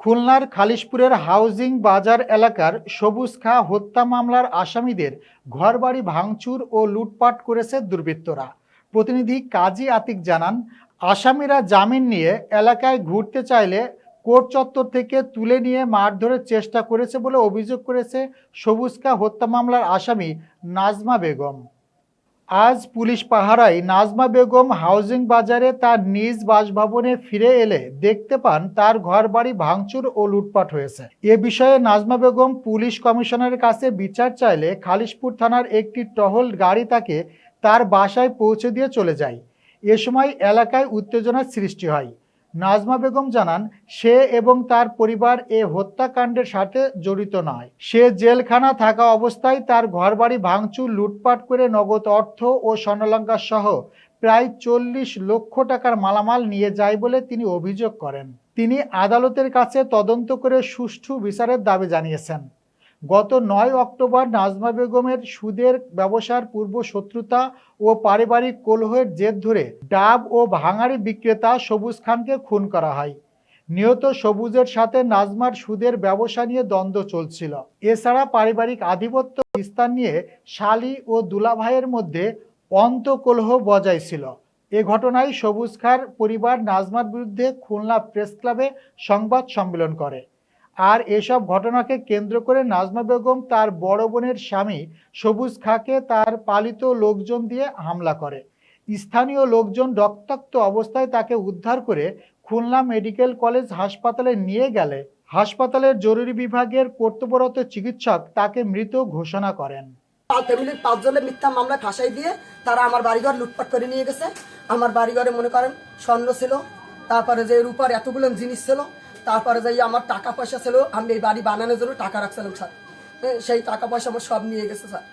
খুলনার খালিশপুরের হাউজিং বাজার এলাকার সবুজ খা হত্যা মামলার আসামিদের ঘরবাড়ি ভাঙচুর ও লুটপাট করেছে দুর্বৃত্তরা। প্রতিনিধি কাজী আতিক জানান, আসামিরা জামিন নিয়ে এলাকায় ঘুরতে চাইলে কোর্ট চত্বর থেকে তুলে নিয়ে মারধরের চেষ্টা করেছে বলে অভিযোগ করেছে সবুজ খা হত্যা মামলার আসামি নাজমা বেগম। আজ পুলিশ পাহারায় নাজমা বেগম হাউজিং বাজারে তার নিজ বাসভবনে ফিরে এলে দেখতে পান তার ঘরবাড়ি ভাঙচুর ও লুটপাট হয়েছে। এ বিষয়ে নাজমা বেগম পুলিশ কমিশনারের কাছে বিচার চাইলে খালিশপুর থানার একটি টহল গাড়ি তাকে তার বাসায় পৌঁছে দিয়ে চলে যায়। এ সময় এলাকায় উত্তেজনার সৃষ্টি হয়। নাজমা বেগম জানান, সে এবং তার পরিবার এ হত্যাকাণ্ডের সাথে জড়িত নয়। সে জেলখানা থাকা অবস্থায় তার ঘরবাড়ি ভাঙচুর লুটপাট করে নগদ অর্থ ও স্বর্ণালংকার সহ প্রায় 40 লক্ষ টাকার মালামাল নিয়ে যায় বলে তিনি অভিযোগ করেন। তিনি আদালতের কাছে তদন্ত করে সুষ্ঠু বিচারের দাবি জানিয়েছেন। গত 9 অক্টোবর নাজমা বেগমের সুদের ব্যবসার পূর্ব শত্রুতা ও পারিবারিক কলহের জের ধরে ডাব ও ভাঙাড়ি বিক্রেতা সবুজ খানকে খুন করা হয়। নিহত সবুজের সাথে নাজমার সুদের ব্যবসা নিয়ে দ্বন্দ্ব চলছিল। এছাড়া পারিবারিক আধিপত্য বিস্তার নিয়ে শালী ও দুলাভাইয়ের মধ্যে অন্তকলহ বজায় ছিল। এ ঘটনায় সবুজ খার পরিবার নাজমার বিরুদ্ধে খুলনা প্রেস ক্লাবে সংবাদ সম্মেলন করে। আর এসব ঘটনাকে কেন্দ্র করে নাজমা বেগম তার বড় বোনের স্বামী সবুজ খাকে তার পালিত লোকজন দিয়ে হামলা করে। স্থানীয় লোকজন রক্তাক্ত অবস্থায় তাকে উদ্ধার করে খুলনা মেডিকেল কলেজ হাসপাতালে নিয়ে গেলে হাসপাতালের জরুরি বিভাগের কর্তব্যরত চিকিৎসক তাকে মৃত ঘোষণা করেন। ফ্যামিলির 5 জনের মিথ্যা মামলা ফাঁসাই দিয়ে তারা আমার বাড়িঘর লুটপাট করে নিয়ে গেছে। আমার বাড়িঘরে মনে করেন স্বর্ণ ছিল, তারপরে যে রূপার এতগুলো জিনিস ছিল, তারপরে যাই আমার টাকা পয়সা ছিল, আমি এই বাড়ি বানানোর জন্য টাকা রাখছিলাম স্যার। সেই টাকা পয়সা আমার সব নিয়ে গেছে স্যার।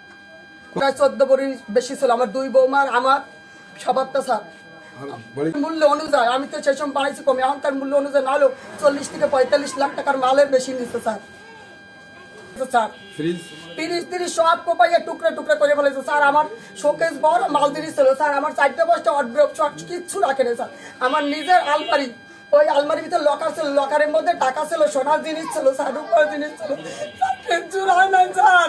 প্রায় 14 বড়ি বেশি ছিল আমার 2 বৌমার, আমার সবারটা স্যার। মূল্য অনুযায়ী আমি তো সেই সময় বাড়াইছি কমে, এখনকার মূল্য অনুযায়ী না হলেও 40 থেকে 45 লাখ টাকার মালের বেশি নিচ্ছে স্যার। স্যার ফ্রিজ সব কোপাইয়া টুকরে টুকরে করে ফেলেছে স্যার। আমার শোকেস বড় মাল জিনিস ছিল স্যার, আমার 4টা 5টা অড্রপ কিচ্ছু রাখেনি স্যার। আমার নিজের আলমারি, ওই আলমারির ভিতরে লকার ছিল, লকারের মধ্যে টাকা ছিল, সোনার জিনিস ছিল স্যার, রূপার জিনিস ছিল। কিচ্ছু রায় নাই স্যার।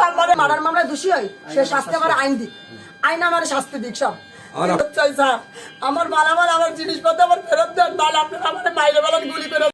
আমার মারার মামলায় দোষী হয়, সে শাস্তি আমার আইন দিক, আইন আমার শাস্তি দিক সব চাই স্যার। আমার মালামাল আমার জিনিসপত্র আমার ফেরত দেন, নাহলে আপনারা আমার বাইরে বেলা গুলি করে